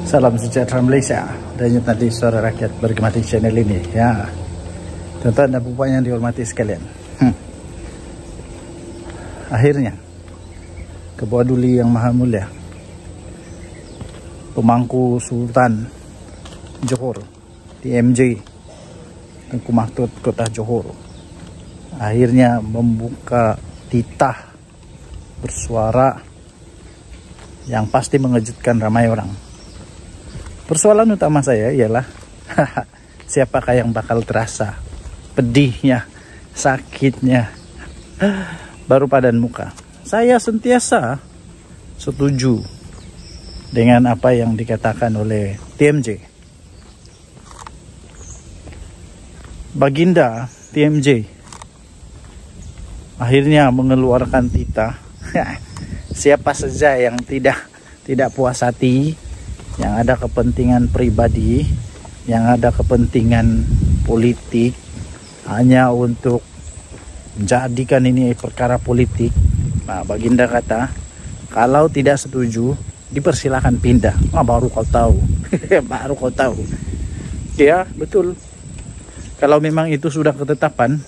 Salam sejahtera Malaysia. Dan tadi suara rakyat bergema di channel ini. Ya, tuan-tuan dan puan yang dihormati sekalian. Akhirnya, Ketua Duli Yang Maha Mulia, Pemangku Sultan Johor, TMJ, Tengku Maktut Kota Johor, akhirnya membuka titah bersuara yang pasti mengejutkan ramai orang. Persoalan utama saya ialah siapakah yang bakal terasa pedihnya, sakitnya baru padan muka. Saya sentiasa setuju dengan apa yang dikatakan oleh TMJ. Baginda TMJ akhirnya mengeluarkan titah. Siapa saja yang tidak puas hati, yang ada kepentingan pribadi, yang ada kepentingan politik, hanya untuk menjadikan ini perkara politik. Nah, Baginda kata, kalau tidak setuju, dipersilakan pindah. Baru kau tahu. Baru kau tahu. Ya, betul. Kalau memang itu sudah ketetapan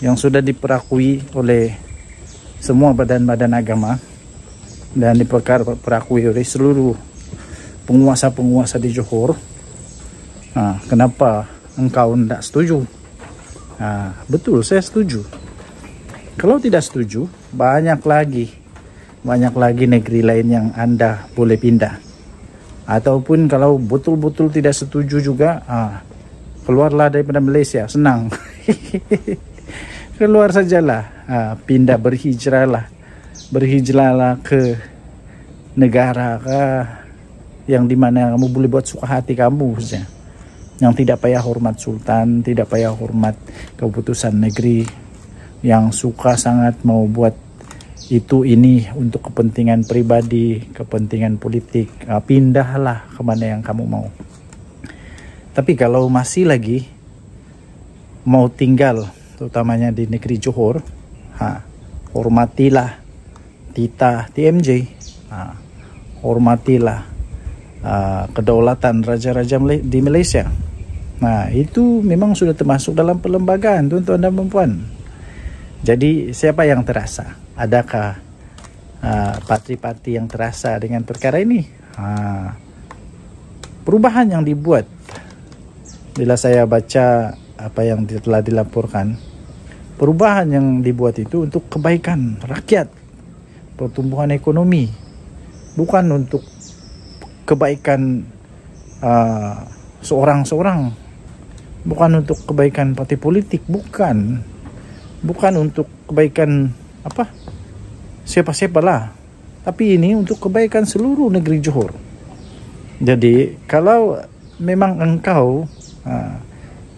yang sudah diperakui oleh semua badan-badan agama dan diperakui oleh seluruh penguasa-penguasa di Johor, kenapa engkau tidak setuju? Betul, saya setuju. Kalau tidak setuju, banyak lagi negeri lain yang Anda boleh pindah. Ataupun kalau betul-betul tidak setuju juga, keluarlah daripada Malaysia, senang. Keluar sajalah, pindah, berhijrahlah ke negara yang dimana kamu boleh buat suka hati kamu saja, yang tidak payah hormat sultan, tidak payah hormat keputusan negeri, yang suka sangat mau buat itu ini untuk kepentingan pribadi, kepentingan politik, pindahlah kemana yang kamu mau. Tapi kalau masih lagi mau tinggal terutamanya di negeri Johor, hormatilah titah TMJ, hormatilah kedaulatan raja-raja di Malaysia. Nah, itu memang sudah termasuk dalam perlembagaan, tuan-tuan dan puan. Jadi siapa yang terasa? Adakah parti-parti yang terasa dengan perkara ini? Perubahan yang dibuat, bila saya baca apa yang telah dilaporkan, perubahan yang dibuat itu untuk kebaikan rakyat, pertumbuhan ekonomi, bukan untuk kebaikan seorang-seorang, bukan untuk kebaikan parti politik, bukan untuk kebaikan siapa-siapalah, tapi ini untuk kebaikan seluruh negeri Johor. Jadi kalau memang engkau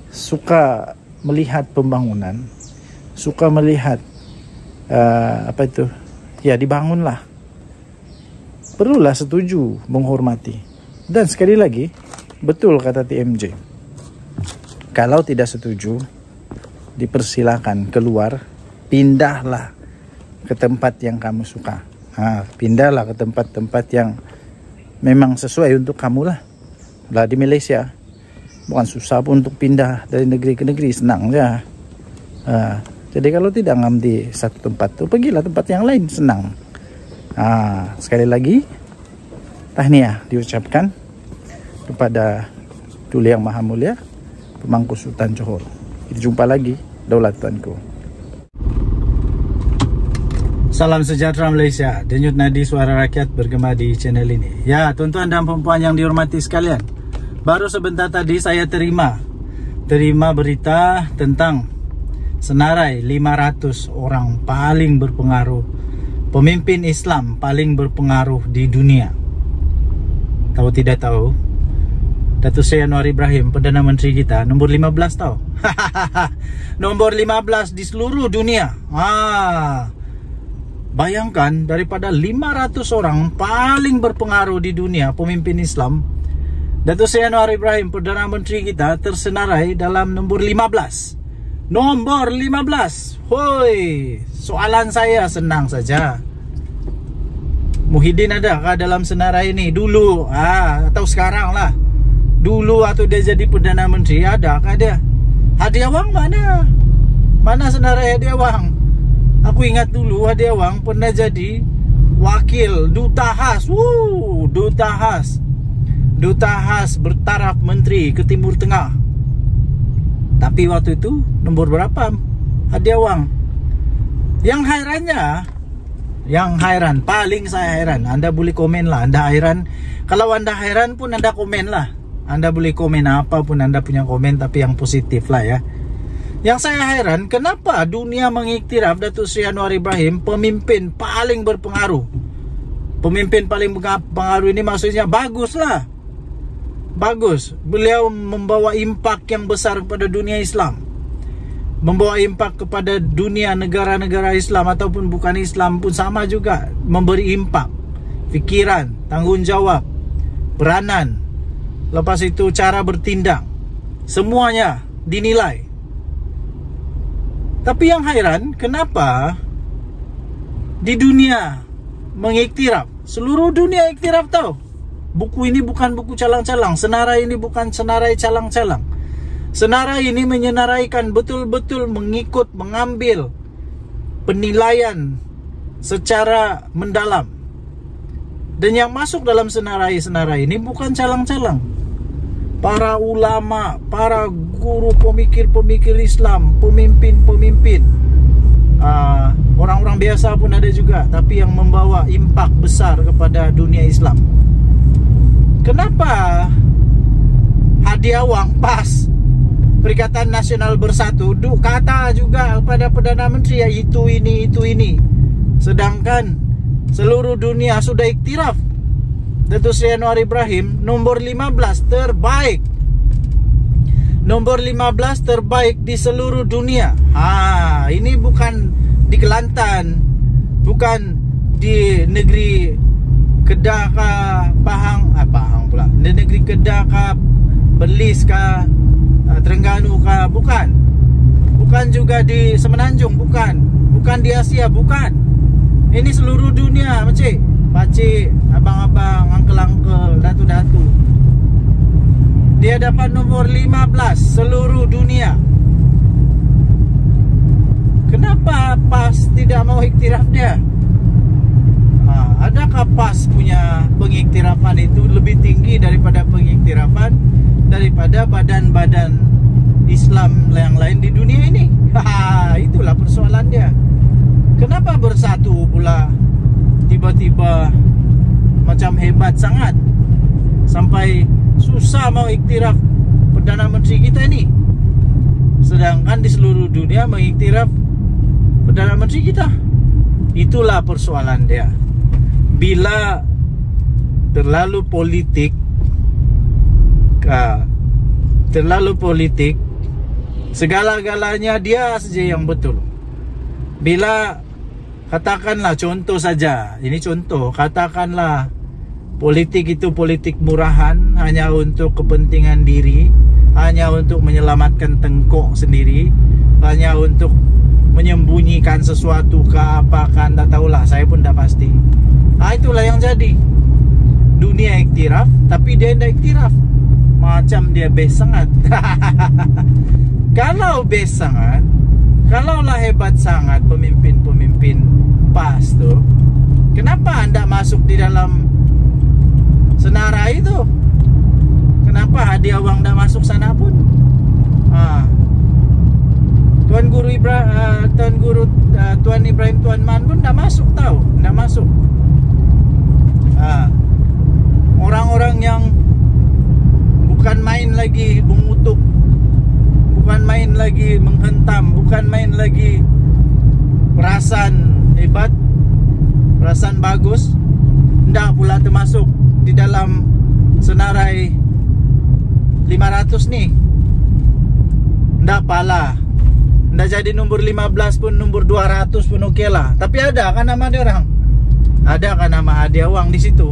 suka melihat pembangunan, suka melihat dibangunlah, perlulah setuju, menghormati. Dan sekali lagi, betul kata TMJ, kalau tidak setuju, dipersilakan keluar, pindahlah ke tempat yang kamu suka. Pindahlah ke tempat-tempat yang memang sesuai untuk kamu lah. Di Malaysia bukan susah pun untuk pindah dari negeri ke negeri, senang saja. Jadi kalau tidak ngam di satu tempat tu, pergilah tempat yang lain, senang. Sekali lagi, tahniah diucapkan kepada Duli Yang Maha Mulia, Pemangku Sultan Johor. Kita jumpa lagi, daulat tuanku. Salam sejahtera Malaysia. Denyut nadi suara rakyat bergema di channel ini. Ya, tuan-tuan dan puan yang dihormati sekalian, baru sebentar tadi saya terima berita tentang senarai 500 orang paling berpengaruh, pemimpin Islam paling berpengaruh di dunia. Tahu tidak tahu, Datuk Seri Anwar Ibrahim, Perdana Menteri kita, nombor 15 tahu. Nombor 15 di seluruh dunia. Bayangkan, daripada 500 orang paling berpengaruh di dunia, pemimpin Islam, Datuk Seri Anwar Ibrahim, Perdana Menteri kita, tersenarai dalam nombor 15. Nombor 15. Hoi, soalan saya senang saja. Muhyiddin adakah dalam senarai ini? Dulu, atau sekarang lah. Dulu atau dia jadi Perdana Menteri, adakah dia? Hadi Awang mana? Mana senarai Hadi Awang? Aku ingat dulu Hadi Awang pernah jadi wakil duta khas. Duta khas bertaraf menteri ke Timur Tengah. Tapi waktu itu nomor berapa Hadi Awang? Yang heran, paling saya heran. Anda boleh komen lah, Anda heran. Kalau Anda heran pun Anda komen lah. Anda boleh komen apapun Anda punya komen, tapi yang positif lah ya. Yang saya heran, kenapa dunia mengiktiraf Datuk Seri Anwar Ibrahim pemimpin paling berpengaruh. Pemimpin paling berpengaruh ini maksudnya bagus lah. Bagus. Beliau membawa impak yang besar kepada dunia Islam. Membawa impak kepada dunia negara-negara Islam ataupun bukan Islam pun sama juga. Memberi impak, fikiran, tanggungjawab, peranan, lepas itu cara bertindak, semuanya dinilai. Tapi yang heran, kenapa di dunia mengiktiraf, seluruh dunia iktiraf tahu. Buku ini bukan buku calang-calang, senarai ini bukan senarai calang-calang. Senarai ini menyenaraikan betul-betul mengambil penilaian secara mendalam. Dan yang masuk dalam senarai ini bukan calang-calang. Para ulama, para guru pemikir-pemikir Islam, pemimpin-pemimpin, orang-orang biasa pun ada juga, tapi yang membawa impak besar kepada dunia Islam. Kenapa Hadi Awang pas Perikatan Nasional Bersatu kata juga kepada Perdana Menteri ya itu ini. Sedangkan seluruh dunia sudah iktiraf Datuk Seri Anwar Ibrahim nomor 15 terbaik. Nomor 15 terbaik di seluruh dunia. Ini bukan di Kelantan, bukan di negeri Kedah kah, Pahang pula. Di negeri Kedah kah, Perlis kah, Terengganu kah, bukan. Bukan juga di Semenanjung, bukan di Asia, bukan. Ini seluruh dunia, pakcik, abang-abang, angkel-angkel, datu-datu. Dia dapat nomor 15 seluruh dunia. Kenapa PAS tidak mau iktiraf dia? Adakah PAS punya pengiktirafan itu lebih tinggi daripada pengiktirafan daripada badan-badan Islam yang lain di dunia ini? Itulah persoalan dia. Kenapa Bersatu pula tiba-tiba macam hebat sangat sampai susah mau iktiraf Perdana Menteri kita ini, sedangkan di seluruh dunia mengiktiraf Perdana Menteri kita? Itulah persoalan dia. Bila terlalu politik, segala-galanya dia saja yang betul. Bila katakanlah contoh saja, ini contoh, katakanlah politik itu politik murahan, hanya untuk kepentingan diri, hanya untuk menyelamatkan tengkok sendiri, hanya untuk menyembunyikan sesuatu ke apa kan, tak tahulah, saya pun tak pasti. Itulah yang jadi. Dunia iktiraf, tapi dia tidak iktiraf. Macam dia best sangat. Kalau best sangat, kalaulah hebat sangat pemimpin-pemimpin PAS tu, kenapa anda masuk di dalam senarai itu? Kenapa Hadi Awang dah masuk sana pun? Tuan Ibrahim Tuan Man pun dah masuk tahu, dah masuk. Orang-orang yang bukan main lagi mengutuk, bukan main lagi menghentam, bukan main lagi perasan hebat, perasan bagus, ndak pula termasuk di dalam senarai 500 nih. Ndak apalah, ndak jadi nomor 15 pun, nomor 200 pun okey lah. Tapi ada kan nama dia orang? Ada kan nama Hadi Awang di situ?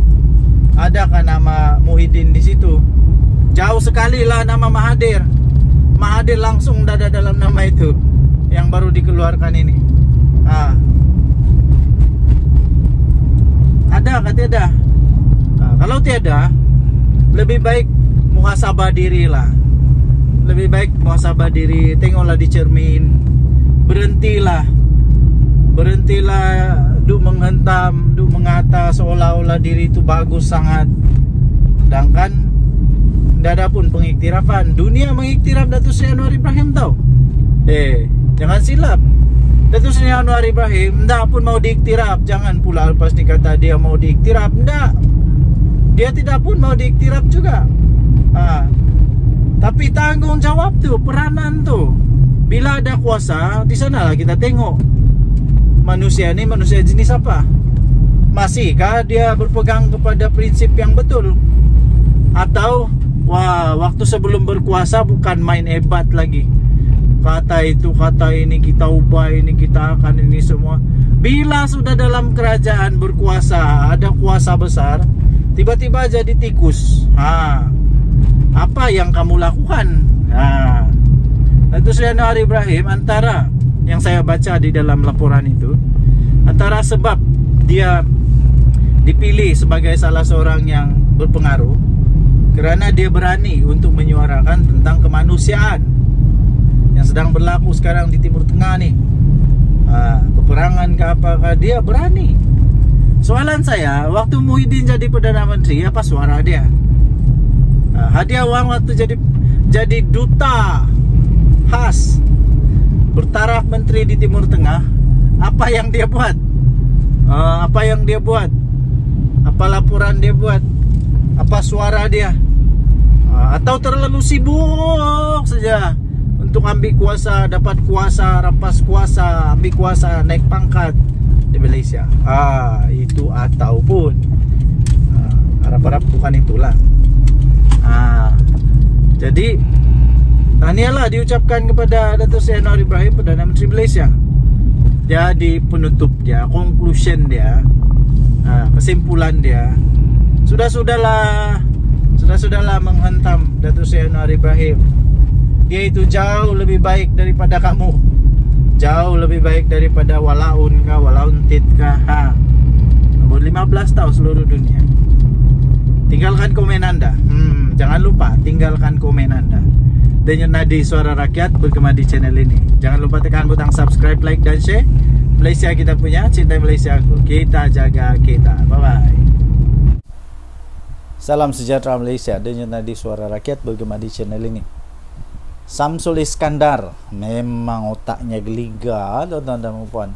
Ada kan nama Muhyiddin di situ? Jauh sekali lah nama Mahathir. Mahathir langsung dah ada dalam nama itu yang baru dikeluarkan ini. Ada kah tiada? Kalau tiada, lebih baik muhasabah diri lah. Lebih baik muhasabah diri, tengoklah di cermin. Berhentilah duk menghentam, duk mengata seolah-olah diri itu bagus sangat. Sedangkan tidak ada pun pengiktirafan. Dunia mengiktiraf Datuk Seri Anwar Ibrahim tau. Jangan silap. Datuk Seri Anwar Ibrahim tidak pun mau diiktiraf. Jangan pula lepas ni kata dia mau diiktiraf. Tidak. Dia tidak pun mau diiktiraf juga. Tapi tanggung jawab tu, peranan tu. Bila ada kuasa, di sanalah kita tengok manusia ni manusia jenis apa. Masihkah dia berpegang kepada prinsip yang betul? Atau waktu sebelum berkuasa bukan main hebat lagi. Kata itu, kata ini, kita ubah ini, kita akan ini semua. Bila sudah dalam kerajaan berkuasa, ada kuasa besar, tiba-tiba jadi tikus. Apa yang kamu lakukan? Datuk Seri Anwar Ibrahim, antara yang saya baca di dalam laporan itu, antara sebab dia dipilih sebagai salah seorang yang berpengaruh kerana dia berani untuk menyuarakan tentang kemanusiaan yang sedang berlaku sekarang di Timur Tengah ni. Peperangan ke apakah, dia berani. Soalan saya, waktu Muhyiddin jadi Perdana Menteri, apa suara dia? Hadiah wang waktu jadi duta khas bertaraf menteri di Timur Tengah, apa yang dia buat? Apa yang dia buat? Apa laporan dia buat? Apa suara dia? Atau terlalu sibuk saja untuk ambil kuasa, dapat kuasa, rampas kuasa, ambil kuasa, naik pangkat di Malaysia? Itu ataupun harap-harap bukan itulah. Jadi tahniahlah diucapkan kepada Datuk Seri Anwar Ibrahim, Perdana Menteri Malaysia. Jadi penutup dia, conclusion dia, kesimpulan dia, Sudahlah menghentam Datuk Seri Anwar Ibrahim. Dia itu jauh lebih baik daripada kamu. Jauh lebih baik daripada Walaun kah, Walauntit kah. Nomor 15 tahu seluruh dunia. Tinggalkan komen anda. Jangan lupa tinggalkan komen anda. Denyut nadi suara rakyat bergema di channel ini. Jangan lupa tekan butang subscribe, like dan share. Malaysia kita punya, cinta Malaysia aku. Kita jaga kita. Bye bye. Salam sejahtera Malaysia. Denyut nadi suara rakyat bergema di channel ini. Samsul Iskandar memang otaknya geliga, tuan-tuan dan puan.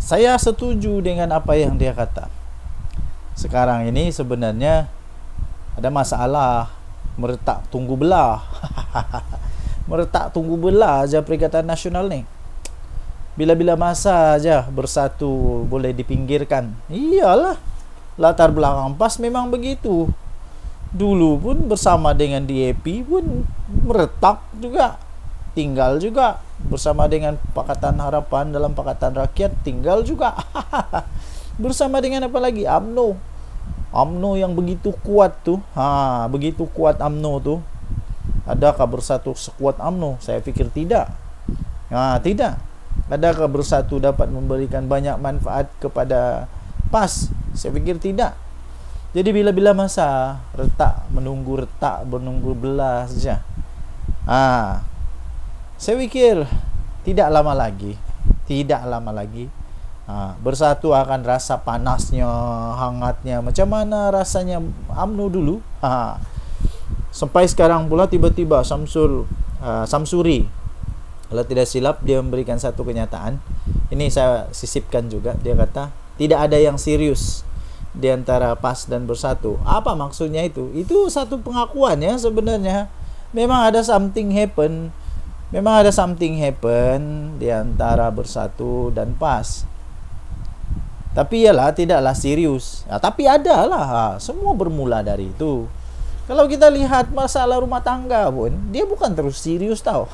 Saya setuju dengan apa yang dia kata. Sekarang ini sebenarnya ada masalah meretak tunggu belah. Meretak tunggu belah aja Perikatan Nasional ni. Bila-bila masa aja bersatu boleh dipinggirkan. Iyalah, latar belakang PAS memang begitu. Dulu pun bersama dengan DAP pun meretak juga, tinggal juga. Bersama dengan Pakatan Harapan dalam Pakatan Rakyat tinggal juga. Bersama dengan apa lagi? UMNO yang begitu kuat tu. Begitu kuat UMNO tu. Adakah bersatu sekuat UMNO? Saya fikir tidak. Tidak. Adakah bersatu dapat memberikan banyak manfaat kepada PAS? Saya fikir tidak. Jadi bila-bila masa retak menunggu belah saja. Saya fikir tidak lama lagi bersatu akan rasa panasnya, hangatnya macam mana rasanya UMNO dulu. Sampai sekarang pula tiba-tiba Samsuri, kalau tidak silap, dia memberikan satu kenyataan. Ini saya sisipkan juga. Dia kata tidak ada yang serius di antara PAS dan Bersatu. Apa maksudnya itu? Itu satu pengakuan ya sebenarnya. Memang ada something happen. Di antara Bersatu dan PAS. Tapi ialah tidaklah serius. Tapi ada lah. Semua bermula dari itu. Kalau kita lihat masalah rumah tangga pun, dia bukan terus serius tau.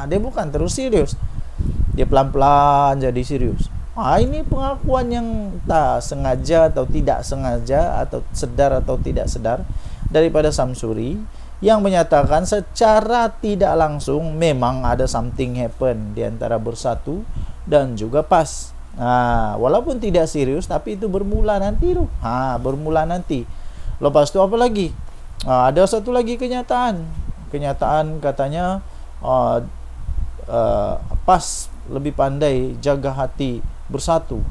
Dia bukan terus serius. Dia pelan-pelan jadi serius. Ini pengakuan yang tak sengaja atau tidak sengaja, atau sedar atau tidak sedar, daripada Samsuri, yang menyatakan secara tidak langsung memang ada something happen di antara Bersatu dan juga PAS. Walaupun tidak serius, tapi itu bermula nanti tuh. Bermula nanti. Lepas itu apa lagi? Ada satu lagi kenyataan. Kenyataan katanya PAS lebih pandai jaga hati bersatu.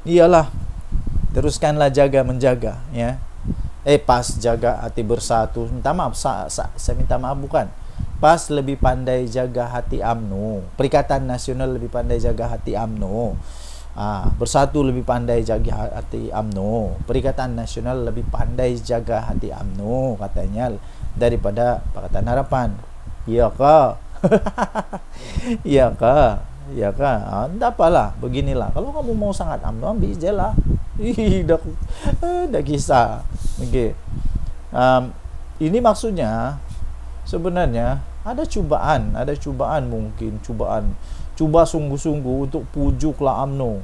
Iyalah, teruskanlah jaga menjaga, ya. PAS jaga hati bersatu. Minta maaf, saya minta maaf, bukan. PAS lebih pandai jaga hati UMNO. Perikatan Nasional lebih pandai jaga hati UMNO. Bersatu lebih pandai jaga hati UMNO. Perikatan Nasional lebih pandai jaga hati UMNO, katanya, daripada Pakatan Harapan. Iya kah? Iya kah? Iya kah? Tidak apalah, beginilah. Kalau kamu mau sangat UMNO, ambil je lah. Dah kisah. Okay. Ini maksudnya sebenarnya ada cubaan mungkin, coba sungguh-sungguh untuk pujuklah UMNO,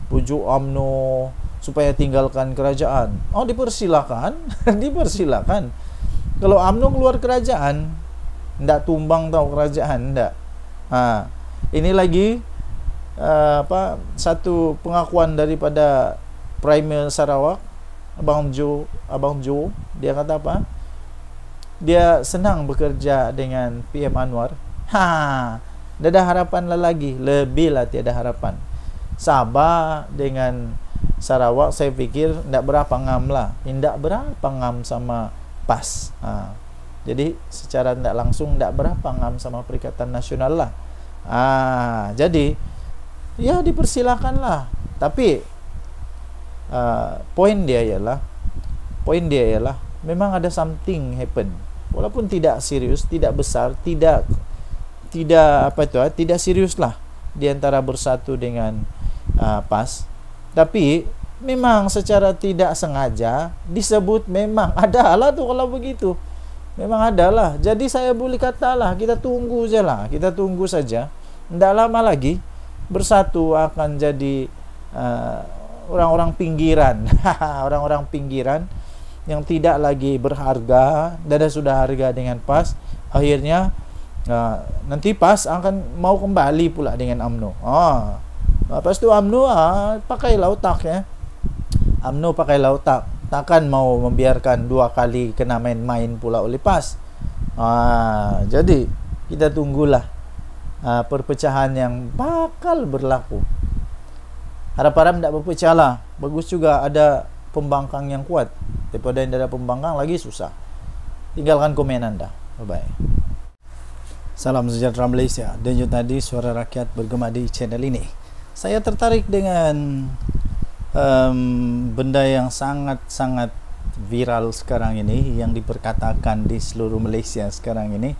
pujuk UMNO supaya tinggalkan kerajaan. Dipersilakan. Dipersilakan. Kalau UMNO keluar kerajaan, ndak tumbang tahu kerajaan, ndak. Ini lagi satu pengakuan daripada Premier Sarawak, Abang Jo, dia kata apa? Dia senang bekerja dengan PM Anwar. Dah ada harapan lah lagi, lebih lah tiada harapan. Sabah dengan Sarawak saya fikir ndak berapa ngam lah, ndak berapa ngam sama PAS. Jadi secara ndak langsung ndak berapa ngam sama Perikatan Nasional lah. Jadi ya dipersilakan lah. Tapi poin dia ialah memang ada something happen. Walaupun tidak serius, tidak besar, tidak serius lah di antara bersatu dengan PAS. Tapi memang secara tidak sengaja disebut, memang ada lah tuh kalau begitu. Memang ada lah. Jadi saya boleh katalah, kita tunggu je lah. Kita tunggu saja. Tidak lama lagi bersatu akan jadi orang-orang pinggiran. Orang-orang pinggiran yang tidak lagi berharga, dan sudah harga dengan PAS. Akhirnya nanti PAS akan mau kembali pula dengan UMNO. Lepas tu UMNO pakailah otak, ya. UMNO pakailah otak. Takkan mau membiarkan dua kali kena main-main pula oleh PAS. Jadi kita tunggulah perpecahan yang bakal berlaku. Harap-harap tidak berpecah lah. Bagus juga ada pembangkang yang kuat. Daripada yang ada pembangkang lagi susah. Tinggalkan komen anda. Bye-bye. Salam sejahtera Malaysia. Denyut nadi suara rakyat bergema di channel ini. Saya tertarik dengan benda yang sangat-sangat viral sekarang ini, yang diperkatakan di seluruh Malaysia sekarang ini,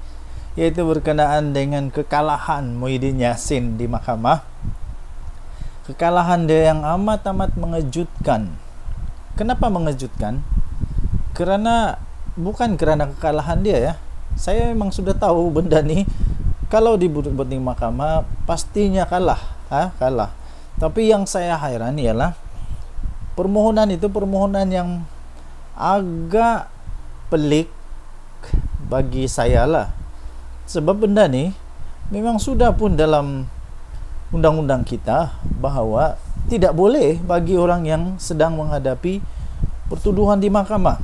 yaitu berkenaan dengan kekalahan Muhyiddin Yassin di mahkamah. Kekalahan dia yang amat-amat mengejutkan. Kenapa mengejutkan? Bukan kerana kekalahan dia, ya. Saya memang sudah tahu benda ni kalau dibuat di mahkamah pastinya kalah. Tapi yang saya hairan ialah permohonan itu permohonan yang agak pelik bagi saya lah. Sebab benda ni memang sudah pun dalam undang-undang kita bahawa tidak boleh bagi orang yang sedang menghadapi pertuduhan di mahkamah.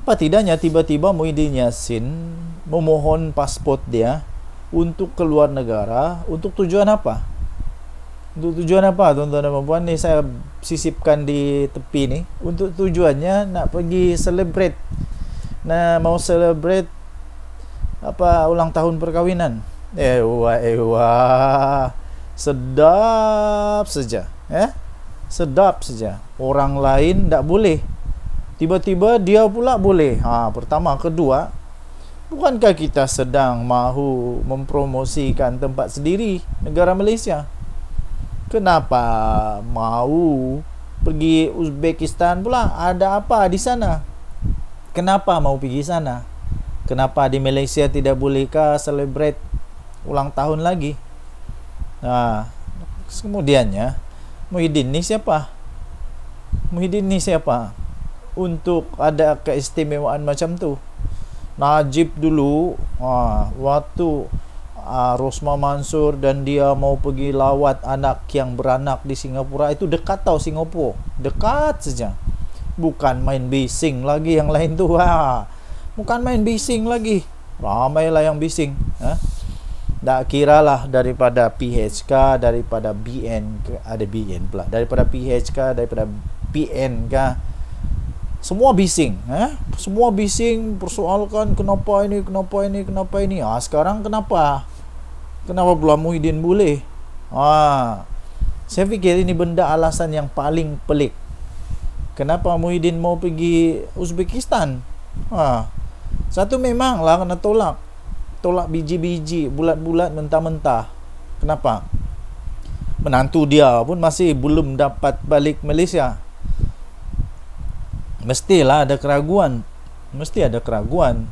Apa tidaknya tiba-tiba Muhyiddin Yassin memohon pasport dia untuk keluar negara. Untuk tujuan apa? Untuk tujuan apa, tuan-tuan dan puan? Ni saya sisipkan di tepi ni. Untuk tujuannya nak pergi celebrate, mau celebrate ulang tahun perkahwinan. Sedap saja, sedap saja. Orang lain tak boleh, tiba-tiba dia pula boleh. Pertama, kedua, bukankah kita sedang mahu mempromosikan tempat sendiri, negara Malaysia? Kenapa mau pergi Uzbekistan pula? Ada apa di sana? Kenapa mau pergi sana? Kenapa di Malaysia tidak bolehkah celebrate ulang tahun lagi? Kemudiannya, Muhyiddin ni siapa? Muhyiddin ni siapa untuk ada keistimewaan macam tu? Najib dulu waktu Rosmah Mansur dan dia mau pergi lawat anak yang beranak di Singapura, itu dekat tau Singapura, dekat saja, bukan main bising lagi yang lain tuh. Bukan main bising lagi, ramailah yang bising. Tak kira lah daripada PHK, daripada BN, ada BN pula, daripada PHK, daripada PN kah, semua bising. Semua bising, persoalkan kenapa ini, kenapa ini, kenapa ini. Sekarang kenapa pula Muhyiddin boleh? Saya fikir ini benda alasan yang paling pelik. Kenapa Muhyiddin mau pergi Uzbekistan? Satu memanglah kena tolak biji-biji, bulat-bulat, mentah-mentah. Kenapa? Menantu dia pun masih belum dapat balik Malaysia. Mestilah ada keraguan.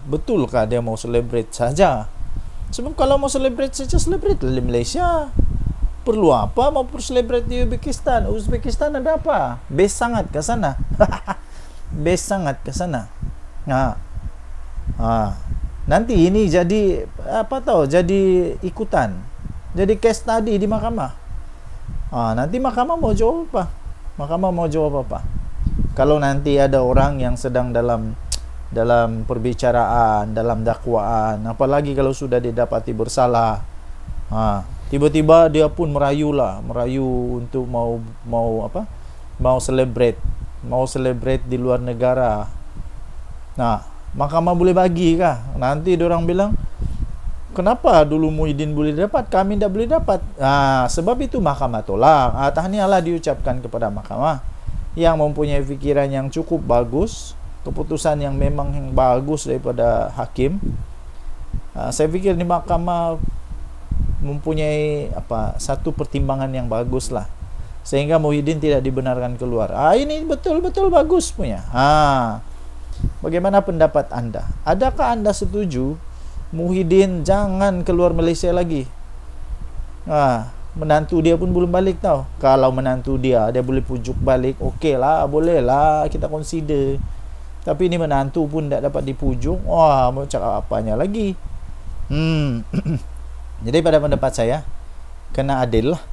Betulkah dia mau celebrate saja? Sebab kalau mau celebrate saja, celebrate di Malaysia. Perlu apa mau celebrate di Uzbekistan? Uzbekistan ada apa? Best sangat ke sana. Best sangat ke sana. Nanti ini jadi jadi ikutan, jadi case study di mahkamah. Nanti mahkamah mau jawab apa? Kalau nanti ada orang yang sedang dalam perbicaraan, dalam dakwaan, apalagi kalau sudah didapati bersalah, tiba-tiba dia pun merayu untuk mau celebrate di luar negara. Mahkamah boleh bagi kah? Nanti diorang bilang, kenapa dulu Muhyiddin boleh dapat, kami tidak boleh dapat? Sebab itu mahkamah tolak. Tahniahlah diucapkan kepada mahkamah yang mempunyai fikiran yang cukup bagus, keputusan yang memang yang bagus daripada hakim. Saya fikir di mahkamah mempunyai satu pertimbangan yang bagus lah, sehingga Muhyiddin tidak dibenarkan keluar. Ini betul-betul bagus punya. Bagaimana pendapat anda? Adakah anda setuju Muhyiddin jangan keluar Malaysia lagi? Menantu dia pun belum balik tau. Kalau menantu dia boleh pujuk balik, okey lah, boleh lah kita consider. Tapi ini menantu pun tak dapat dipujuk, mau cakap apanya lagi? Jadi pada pendapat saya, kena adil lah,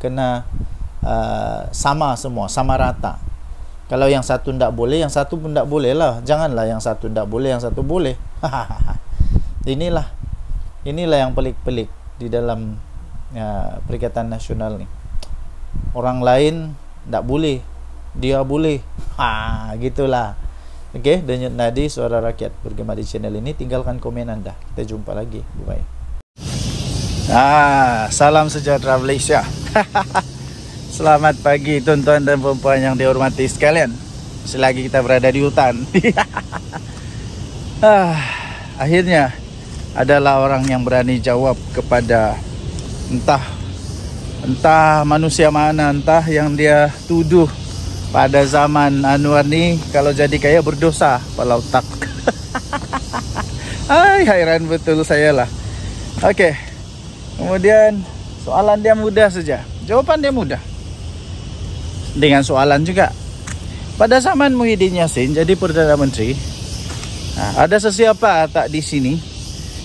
kena sama semua, sama rata. Kalau yang satu tidak boleh, yang satu pun tidak boleh lah. Janganlah yang satu tidak boleh, yang satu boleh. Inilah yang pelik-pelik di dalam Perikatan Nasional ni. Orang lain tidak boleh, dia boleh. Gitulah. Okey, Denyut Nadi, Suara Rakyat bergema di channel ini. Tinggalkan komen anda. Kita jumpa lagi. Bye. Salam sejahtera Malaysia. Selamat pagi tuan-tuan dan puan-puan yang dihormati sekalian. Selagi kita berada di hutan. Akhirnya adalah orang yang berani jawab kepada entah manusia mana, entah yang dia tuduh pada zaman Anwar ni, kalau jadi kaya berdosa kepala otak. Hairan betul saya lah. Okey. Kemudian soalan dia mudah saja, jawapan dia mudah. Dengan soalan juga. Pada zaman Muhyiddin Yassin jadi Perdana Menteri, ada sesiapa tak di sini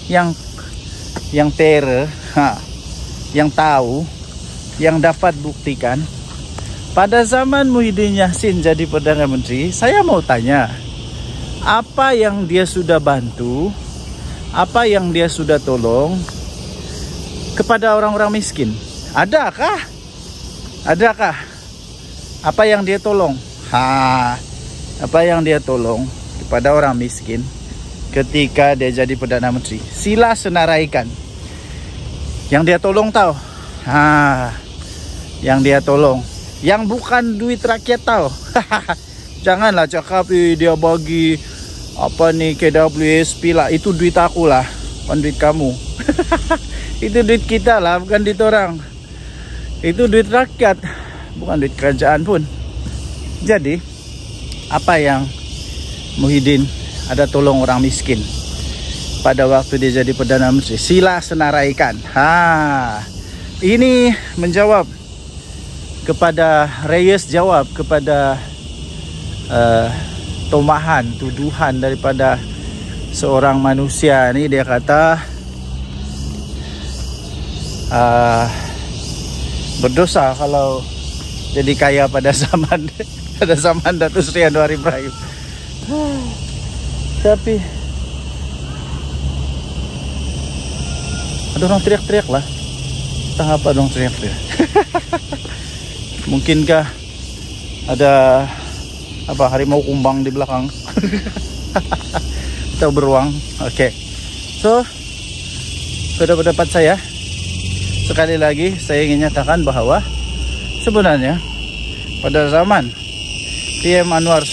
yang terror, yang tahu, yang dapat buktikan pada zaman Muhyiddin Yassin jadi Perdana Menteri? Saya mau tanya, apa yang dia sudah bantu, apa yang dia sudah tolong kepada orang-orang miskin? Adakah? Apa yang dia tolong? Apa yang dia tolong kepada orang miskin ketika dia jadi Perdana Menteri? Sila senaraikan. Yang dia tolong tahu? Yang dia tolong, yang bukan duit rakyat tahu. Janganlah cakap dia bagi KWSP lah, itu duit aku lah, bukan duit kamu. Itu duit kita lah, bukan duit orang. Itu duit rakyat, bukan duit kerajaan pun. Jadi apa yang Muhyiddin ada tolong orang miskin pada waktu dia jadi Perdana Menteri? Sila senaraikan. Ini menjawab kepada Reyes, jawab kepada tomahan, tuduhan daripada seorang manusia nih, dia kata berdosa kalau jadi kaya pada zaman Datuk Seri Anwar Ibrahim. Tapi ada orang teriak-teriak lah. Entah apa dong teriak-teriak. Mungkinkah ada apa harimau kumbang di belakang? Atau beruang? Oke. So, pada pendapat saya, sekali lagi saya ingin nyatakan bahwa sebenarnya pada zaman PM Anwar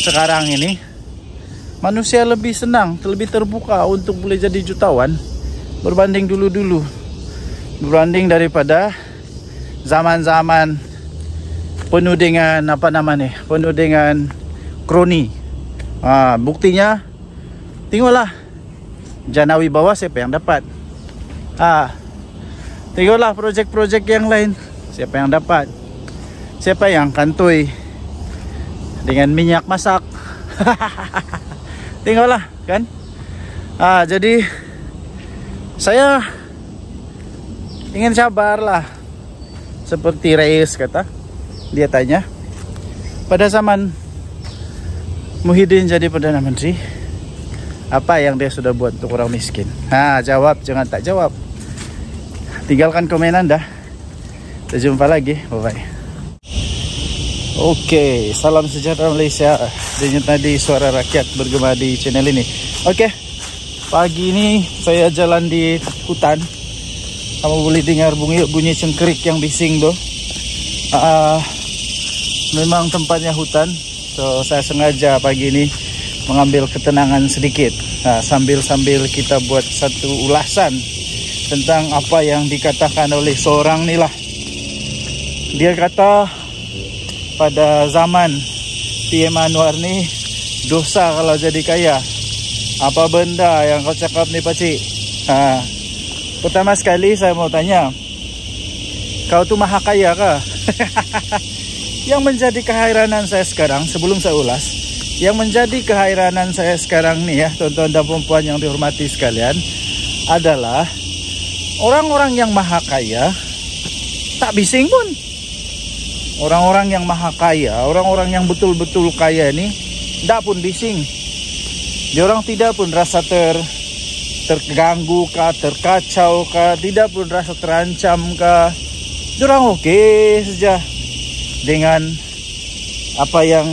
sekarang ini, manusia lebih senang, lebih terbuka untuk boleh jadi jutawan berbanding dulu-dulu, berbanding daripada zaman-zaman penuh dengan penuh dengan kroni. Buktinya tengoklah Janawi bawah, siapa yang dapat? Tengoklah projek-projek yang lain, siapa yang dapat? Siapa yang kantoi dengan minyak masak? Tengoklah kan. Jadi saya ingin sabar lah, seperti Reis kata. Dia tanya, pada zaman Muhyiddin jadi Perdana Menteri, apa yang dia sudah buat untuk orang miskin? Jawab, jangan tak jawab. Tinggalkan komen Anda. Kita jumpa lagi, bye bye. Oke, salam sejahtera Malaysia. Denyut nadi suara rakyat bergema di channel ini. Oke, pagi ini saya jalan di hutan. Kamu boleh dengar bunyi cengkerik yang bising tuh. Memang tempatnya hutan. So saya sengaja pagi ini mengambil ketenangan sedikit. Sambil kita buat satu ulasan tentang apa yang dikatakan oleh seorang ni lah. Dia kata pada zaman PM Anwar ni dosa kalau jadi kaya. Apa benda yang kau cakap ni pakcik? Pertama sekali saya mau tanya, kau tu maha kaya kah? Yang menjadi keheranan saya sekarang, sebelum saya ulas, yang menjadi keheranan saya sekarang nih ya, tuan-tuan dan puan yang dihormati sekalian, adalah orang-orang yang maha kaya tak bising pun. Orang-orang yang maha kaya, orang-orang yang betul-betul kaya ini tidak pun bising. Diorang tidak pun rasa terganggu kah, terkacau kah, tidak pun rasa terancam kah. Diorang okey saja dengan apa yang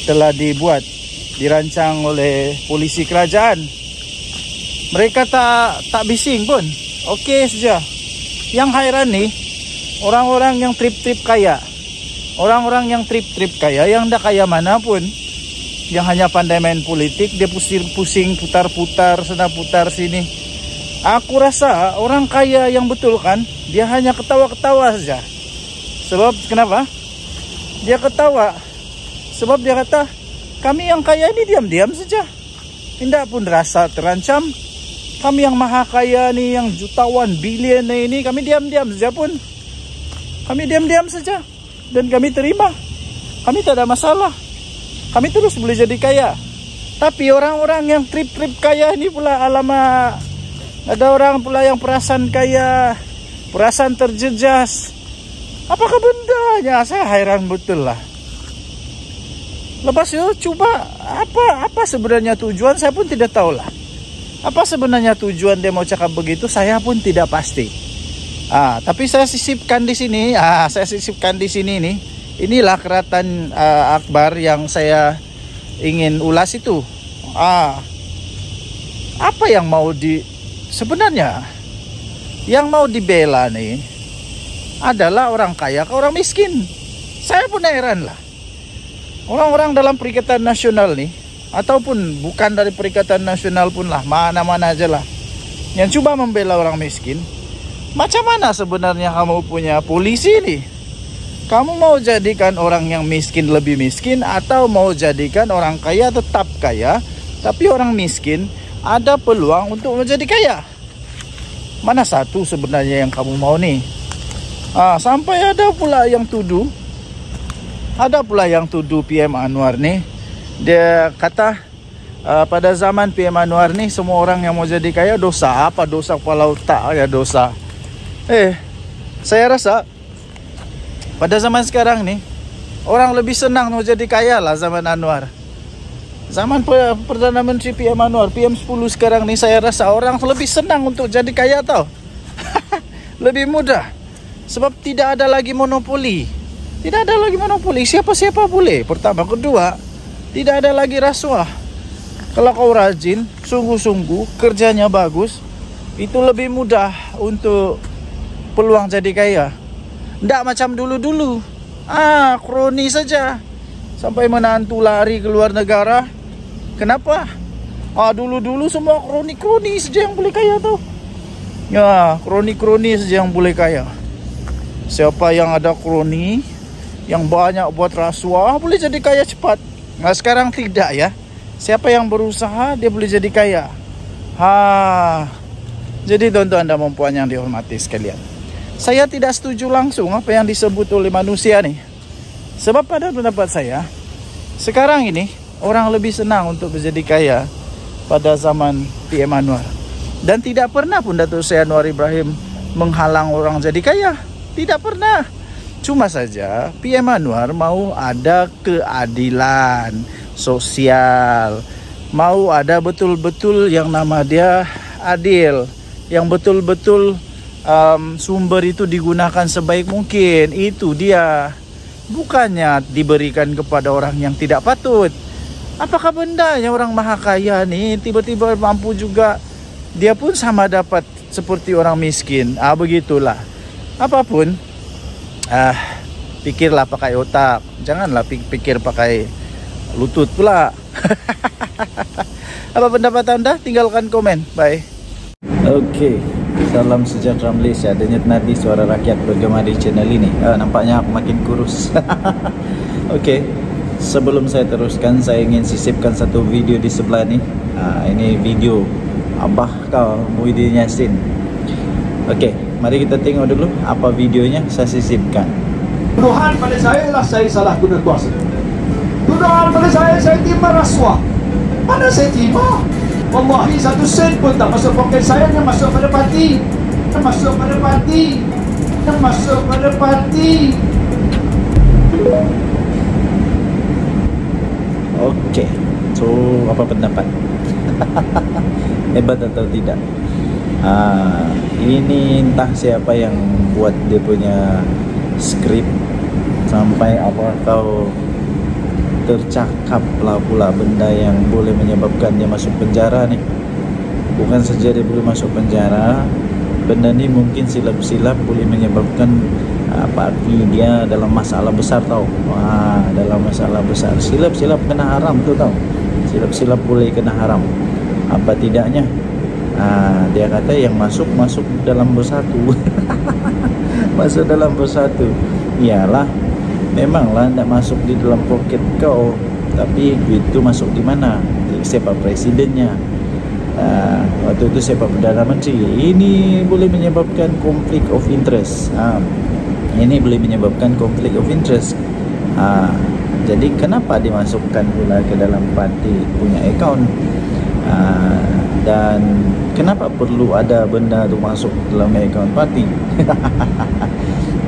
telah dirancang oleh polisi kerajaan. Mereka tak bising pun, okey saja. Yang hairan nih, orang-orang yang trip-trip kaya, orang-orang yang trip-trip kaya, yang tak kaya manapun, yang hanya pandai main politik, dia pusing-pusing, putar-putar sana putar sini. Aku rasa orang kaya yang betul kan, dia hanya ketawa-ketawa saja. Sebab kenapa? Dia ketawa sebab dia kata, kami yang kaya ini diam-diam saja, tidak pun rasa terancam. Kami yang maha kaya ni, yang jutawan, bilion ini, kami diam-diam saja pun. Kami diam-diam saja dan kami terima. Kami tak ada masalah. Kami terus boleh jadi kaya. Tapi orang-orang yang trip-trip kaya ini pula, alamak, ada orang pula yang perasaan kaya, perasaan terjejas. Apakah bendanya? Saya hairan betul lah. Lepas itu coba apa sebenarnya tujuan, saya pun tidak tahu lah. Apa sebenarnya tujuan dia mau cakap begitu, saya pun tidak pasti. Tapi saya sisipkan di sini, nih. Inilah keratan akbar yang saya ingin ulas itu. Apa yang mau sebenarnya yang mau dibela nih adalah orang kaya ke orang miskin. Saya pun heran lah. Orang-orang dalam Perikatan Nasional nih, ataupun bukan dari Perikatan Nasional pun lah, mana-mana aja lah, yang coba membela orang miskin. Macam mana sebenarnya kamu punya polisi nih? Kamu mau jadikan orang yang miskin lebih miskin, atau mau jadikan orang kaya tetap kaya, tapi orang miskin ada peluang untuk menjadi kaya? Mana satu sebenarnya yang kamu mau nih? Sampai ada pula yang tuduh PM Anwar nih. Dia kata pada zaman PM Anwar nih semua orang yang mau jadi kaya dosa. Apa dosa kepala otak ya dosa. Saya rasa pada zaman sekarang nih orang lebih senang mau jadi kaya lah zaman Anwar. Zaman Perdana Menteri PM Anwar, PM10 sekarang nih saya rasa orang lebih senang untuk jadi kaya tau. Lebih mudah. Sebab tidak ada lagi monopoli. Tidak ada lagi monopoli, siapa-siapa boleh. Pertama, kedua, tidak ada lagi rasuah. Kalau kau rajin, sungguh-sungguh, kerjanya bagus, itu lebih mudah untuk peluang jadi kaya. Tidak macam dulu-dulu. Kroni saja. Sampai menantu lari ke luar negara. Kenapa? Dulu-dulu semua kroni-kroni saja yang boleh kaya tau. Ya, kroni-kroni saja yang boleh kaya. Siapa yang ada kroni, yang banyak buat rasuah, boleh jadi kaya cepat. Nah sekarang tidak ya. Siapa yang berusaha, dia boleh jadi kaya. Jadi tuan-tuan dan puan yang dihormati sekalian, saya tidak setuju langsung apa yang disebut oleh manusia nih. Sebab pada pendapat saya, sekarang ini orang lebih senang untuk menjadi kaya pada zaman PM Anwar. Dan tidak pernah pun Datuk Seri Anwar Ibrahim menghalang orang jadi kaya. Tidak pernah. Cuma saja PM Anwar mau ada keadilan sosial. Mau ada betul-betul yang nama dia adil. Yang betul-betul sumber itu digunakan sebaik mungkin. Itu dia. Bukannya diberikan kepada orang yang tidak patut. Apakah bendanya orang maha kaya nih tiba-tiba mampu juga, dia pun sama dapat seperti orang miskin. Begitulah. Apapun, pikirlah pakai otak. Janganlah pikir pakai lutut pula. Apa pendapat anda? Tinggalkan komen. Bye. Oke. Salam sejahtera Malaysia. Denyut nadi suara rakyat bergema di channel ini. Nampaknya aku makin kurus. Oke. Sebelum saya teruskan, saya ingin sisipkan satu video di sebelah ni. Ini video Abah kau Muhyiddin Yassin. Oke, mari kita tengok dulu apa videonya saya sisipkan. Tuduhan pada saya lah saya salah guna kuasa. Tuduhan pada saya terima rasuah. Mana saya terima? Wallahi 1 sen pun tak masuk poket saya. Yang masuk pada parti. Yang masuk pada parti. Yang masuk pada parti. Oke, so apa pendapat? Hebat atau tidak? Ini entah siapa yang buat dia punya skrip sampai apa kau tercakap lah pula benda yang boleh menyebabkan dia masuk penjara nih. Bukan saja dia boleh masuk penjara, benda ni mungkin silap-silap boleh menyebabkan parti dia dalam masalah besar tau. Dalam masalah besar, silap-silap kena haram tu tau. Silap-silap boleh kena haram. Apa tidaknya dia kata yang masuk dalam bersatu. Masuk dalam bersatu. Iyalah, memanglah tak masuk di dalam poket kau, tapi duit tu masuk di mana? Siapa presidennya? Waktu itu siapa Perdana Menteri? Ini boleh menyebabkan konflik of interest. Ini boleh menyebabkan konflik of interest. Jadi kenapa dimasukkan pula ke dalam parti punya akaun? Dan kenapa perlu ada benda tu masuk dalam akaun parti?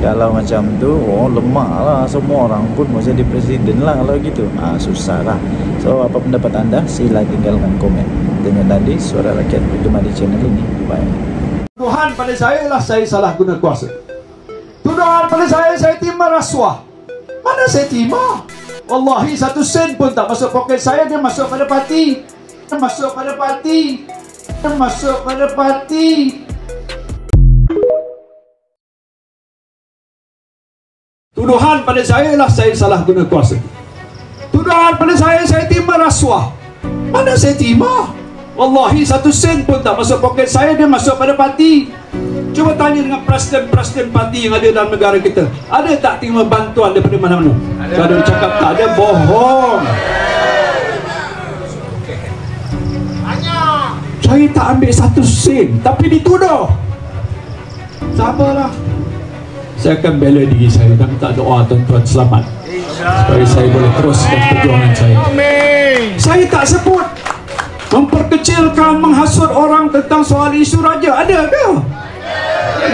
Kalau macam tu, lemah lah. Semua orang pun mau jadi presiden lah kalau gitu. Susah lah. So, apa pendapat anda? Sila tinggalkan komen. Dengan tadi suara rakyat bergema di channel ini. Bye. Tuduhan pada saya lah saya salah guna kuasa. Tuduhan pada saya terima rasuah. Mana saya terima? Wallahi 1 sen pun tak masuk poket saya. Dia masuk pada parti. Dia masuk pada parti. Dia masuk pada parti. Tuduhan pada saya lah saya salah guna kuasa. Tuduhan pada saya terima rasuah. Mana saya terima? Wallahi 1 sen pun tak masuk poket saya. Dia masuk pada parti. Cuba tanya dengan presiden parti yang ada dalam negara kita. Ada tak terima bantuan daripada mana-mana? Kalau dia cakap tak ada, bohong. Saya tak ambil 1 sen, tapi dituduh. Sabarlah. Saya akan bela diri saya dan minta doa tuan-tuan selamat supaya saya boleh teruskan perjuangan saya. Saya tak sebut Memperkecilkan, menghasut orang tentang soal isu raja. Ada ke?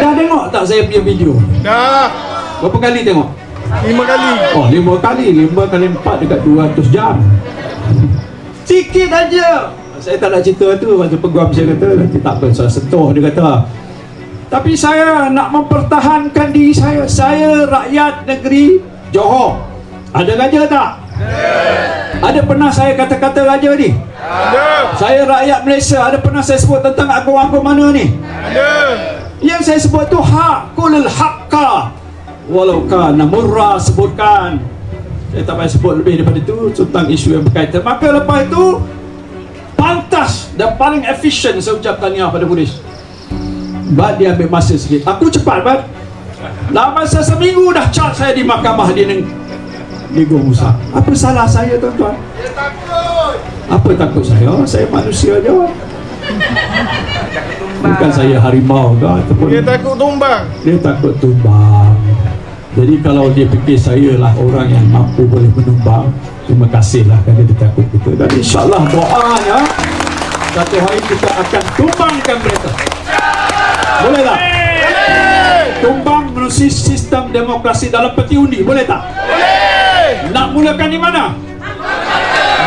Dah tengok tak saya punya video? Dah. Berapa kali tengok? 5 kali. Oh, 5 kali. 5 kali 4 dekat 200 jam. Sikit aja. Saya tak nak cerita tu. Macam peguam saya kata, nanti tak apa, saya sentuh, dia kata. Tapi saya nak mempertahankan diri saya. Saya rakyat negeri Johor. Ada raja tak? Ada pernah saya kata-kata raja ni? Ada. Saya rakyat Malaysia. Ada pernah saya sebut tentang agung-agung mana ni? Ada. Yang saya sebut tu hakul haqqa walau kana murra, sebutkan. Saya tak payah sebut lebih daripada itu tentang isu yang berkaitan. Maka lepas itu pantas dan paling efisien saya ucap tahniah pada polis. Bat dia ambil masa sikit. Aku cepat, Bat. Dalam masa seminggu dah cat saya di mahkamah di Negeri Musa. Apa salah saya, tuan-tuan? Dia takut. Apa takut saya? Saya manusia je. Bukan saya harimau ke ataupun Dia takut tumbang. dia takut tumbang. Jadi kalau dia fikir saya lah orang yang mampu boleh menumbang, terima kasihlah kerana dia takut kita. Dan insyaAllah doanya satu hari kita akan tumbangkan mereka. Boleh tak? Tumbang melalui sistem demokrasi dalam peti undi. Boleh tak? Nak mulakan di mana?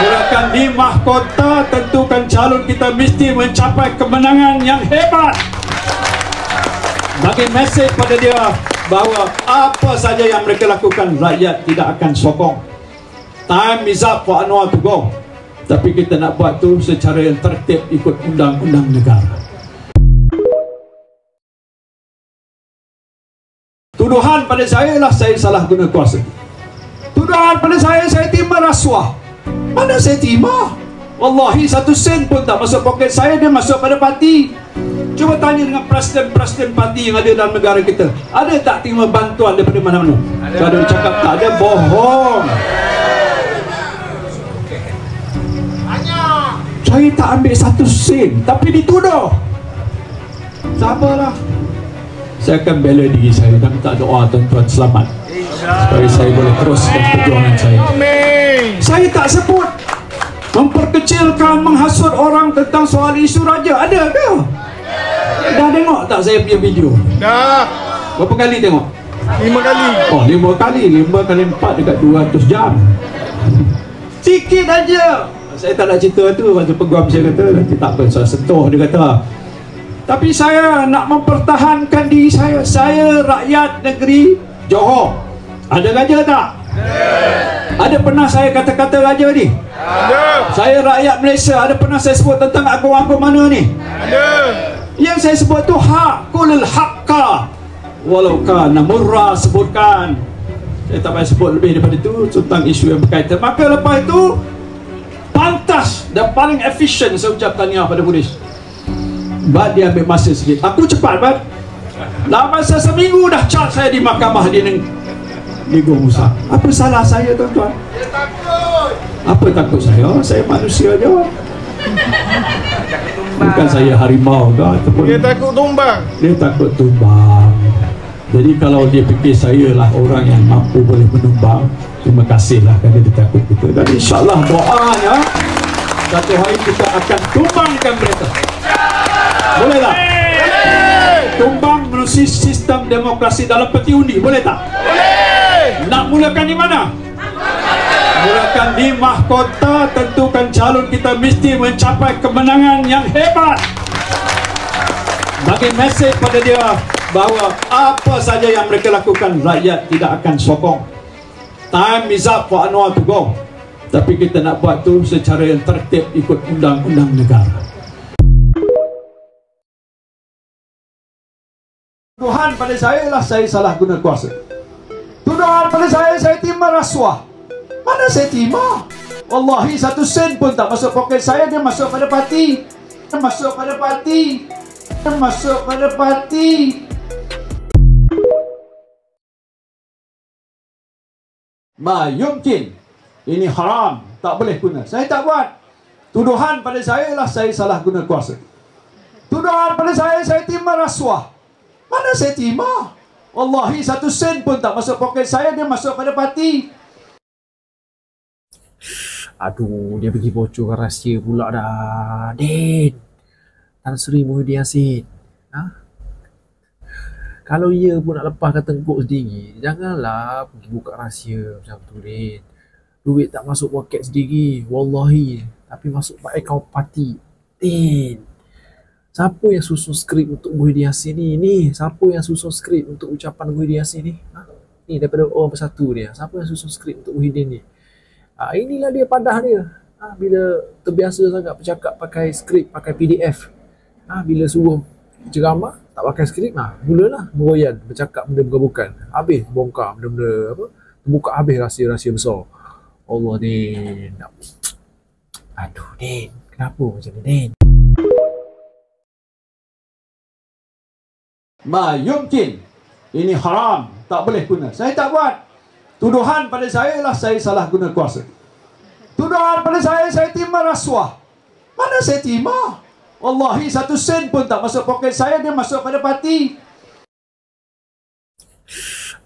Mulakan di mahkota. Tentukan calon kita mesti mencapai kemenangan yang hebat. Bagi mesej pada dia bahawa apa saja yang mereka lakukan, rakyat tidak akan sokong. Time is up for Anwar to go. Tapi kita nak buat tu secara yang tertib ikut undang-undang negara. Tuduhan pada saya lah saya salah guna kuasa. Tuduhan pada saya terima rasuah. Mana saya terima? Wallahi 1 sen pun tak masuk poket saya, dia masuk pada parti. Cuba tanya dengan presiden-presiden parti yang ada dalam negara kita. Ada tak terima bantuan daripada mana-mana? Kalau dia cakap tak ada, bohong. Saya tak ambil 1 sen, tapi dituduh. Sabarlah. Saya akan bela diri saya dan minta doa tuan-tuan selamat supaya saya boleh teruskan perjuangan saya. Amin. Saya tak sebut memperkecilkan, menghasut orang tentang soal isu raja. Ada ke? Dah tengok tak saya punya video? Dah. Berapa kali tengok? 5 kali. Oh, 5 kali. 5 kali 4 dekat 200 jam. Sikit aja. Saya tak nak cerita tu. Macam peguam saya kata, nanti tak apa, saya sentuh, dia kata. Tapi saya nak mempertahankan diri saya. Saya rakyat negeri Johor. Ada raja tak? Ada pernah saya kata-kata raja ni? Ada. Saya rakyat Malaysia. Ada pernah saya sebut tentang agung-agung mana ni? Ada. Yang saya sebut tu hakul haqqa walau kana murra, sebutkan. Saya tak payah sebut lebih daripada itu tentang isu yang berkaitan. Maka lepas itu pantas dan paling efisien saya ucap tahniah pada polis. Bat dia ambil masa sikit. Aku cepat, Bat. Dalam masa seminggu dah cat saya di mahkamah di Negeri Musa. Apa salah saya, tuan-tuan? Dia takut. Apa takut saya? Saya manusia je. Bukan saya harimau ke ataupun Dia takut tumbang. dia takut tumbang. Jadi kalau dia fikir saya lah orang yang mampu boleh menumbang, terima kasihlah kerana dia takut kita. Dan insyaAllah doanya satu hari kita akan tumbangkan mereka. Boleh tak? Tumbang melalui sistem demokrasi dalam peti undi. Boleh tak? Nak mulakan di mana? Mulakan di mahkota. Tentukan calon kita mesti mencapai kemenangan yang hebat. Bagi mesej pada dia bahawa apa saja yang mereka lakukan, rakyat tidak akan sokong. Time is up for Anwar to go. Tapi kita nak buat tu secara yang tertib ikut undang-undang negara. Tuduhan pada saya lah saya salah guna kuasa. Tuduhan pada saya terima rasuah. Mana saya terima? Wallahi 1 sen pun tak masuk poket saya, dia masuk pada parti. Dia masuk pada parti. Dia masuk pada parti. Ma yumkin. Ini haram, tak boleh guna. Saya tak buat. Tuduhan pada saya lah saya salah guna kuasa. Tuduhan pada saya terima rasuah. Mana saya terima? Wallahi 1 sen pun tak masuk poket saya, dia masuk pada parti. Aduh, dia pergi bocorkan rahsia pula dah. Din, Tan Sri Muhyiddin Yassin. Ha? Kalau ia pun nak lepaskan tengkuk sendiri, janganlah pergi buka rahsia macam tu, Din. Duit tak masuk poket sendiri, wallahi. Tapi masuk pak akaun parti. Din, siapa yang susun skrip untuk Muhyiddin Yassin ni? Siapa yang susun skrip untuk ucapan Muhyiddin Yassin ni? Ha? Ni daripada orang bersatu dia. Siapa yang susun skrip untuk Muhyiddin ni? Inilah dia padah dia. Bila terbiasa sangat bercakap pakai skrip, pakai PDF. Bila suruh ceramah, tak pakai skrip, mulalah meroyan, bercakap benda bukan-bukan. Habis bongkar benda-benda apa? Buka habis rahsia-rahsia besar. Allah, Din. Aduh, Din. Kenapa macam ni, Din? Ma yumkin. Ini haram, tak boleh guna. Saya tak buat. Tuduhan pada saya lah saya salah guna kuasa. Tuduhan pada saya terima rasuah. Mana saya terima? Wallahi 1 sen pun tak masuk poket saya, dia masuk pada parti.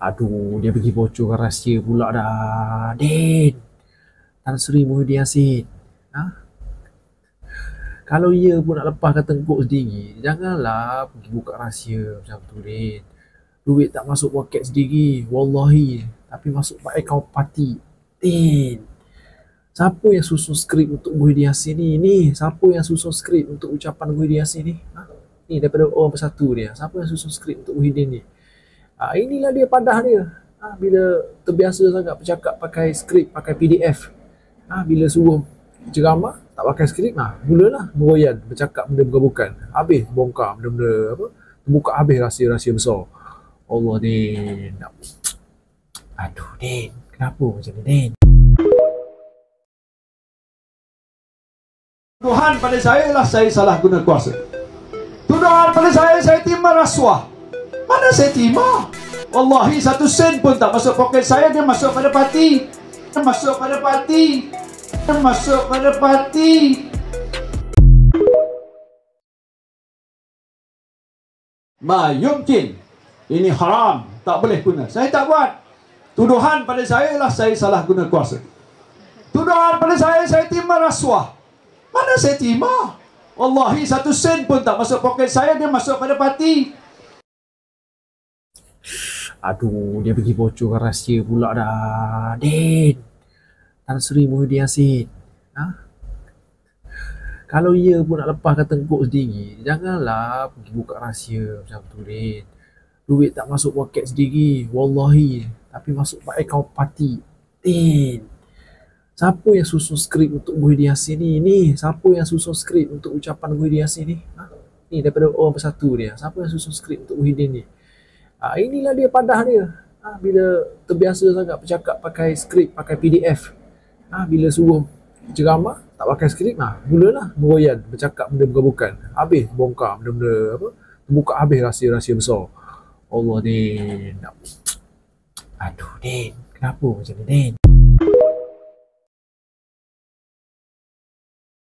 Aduh, dia pergi bocorkan rahsia pula dah. Din, Tan Sri Muhyiddin Yassin. Ha? Kalau ia pun nak lepaskan tengkuk sendiri, janganlah pergi buka rahsia macam tu, Din. Duit tak masuk poket sendiri, wallahi. Tapi masuk pak akaun parti. Din, siapa yang susun skrip untuk Muhyiddin Yassin ni? Siapa yang susun skrip untuk ucapan Muhyiddin Yassin ni? Ni daripada orang bersatu dia. Siapa yang susun skrip untuk Muhyiddin ni? Inilah dia padah dia. Bila terbiasa sangat bercakap pakai skrip, pakai PDF. Bila suruh ceramah, tak pakai skrip, mulalah meroyan, bercakap benda bukan-bukan. Habis bongkar benda-benda apa? Buka habis rahsia-rahsia besar. Allah, Din. Aduh, Din. Kenapa macam ni, Din? Tuduhan pada saya lah saya salah guna kuasa. Tuduhan pada saya terima rasuah. Mana saya terima? Wallahi 1 sen pun tak masuk poket saya, dia masuk pada parti. Dia masuk pada parti. Dia masuk pada parti. Ma yumkin. Ini haram, tak boleh guna. Saya tak buat. Tuduhan pada saya lah saya salah guna kuasa. Tuduhan pada saya terima rasuah. Mana saya terima? Wallahi 1 sen pun tak masuk poket saya, dia masuk pada parti. Aduh, dia pergi bocorkan rahsia pula dah. Din, Tan Sri Muhyiddin Yassin. Ha? Kalau ia pun nak lepaskan tengkuk sendiri, janganlah pergi buka rahsia macam tu, Din. Duit tak masuk poket sendiri, wallahi. Tapi masuk pak akaun parti. Din, siapa yang susun skrip untuk Muhyiddin Yassin ni? Siapa yang susun skrip untuk ucapan Muhyiddin Yassin ni? Ni daripada orang bersatu dia. Siapa yang susun skrip untuk Muhyiddin ni? Inilah dia padah dia. Bila terbiasa sangat bercakap pakai skrip, pakai PDF. Bila suruh ceramah, tak pakai skrip, mulalah meroyan, bercakap benda bukan-bukan. Habis bongkar benda-benda apa? Buka habis rahsia-rahsia besar. Allah, Din. Aduh, Din. Kenapa macam ni, Din?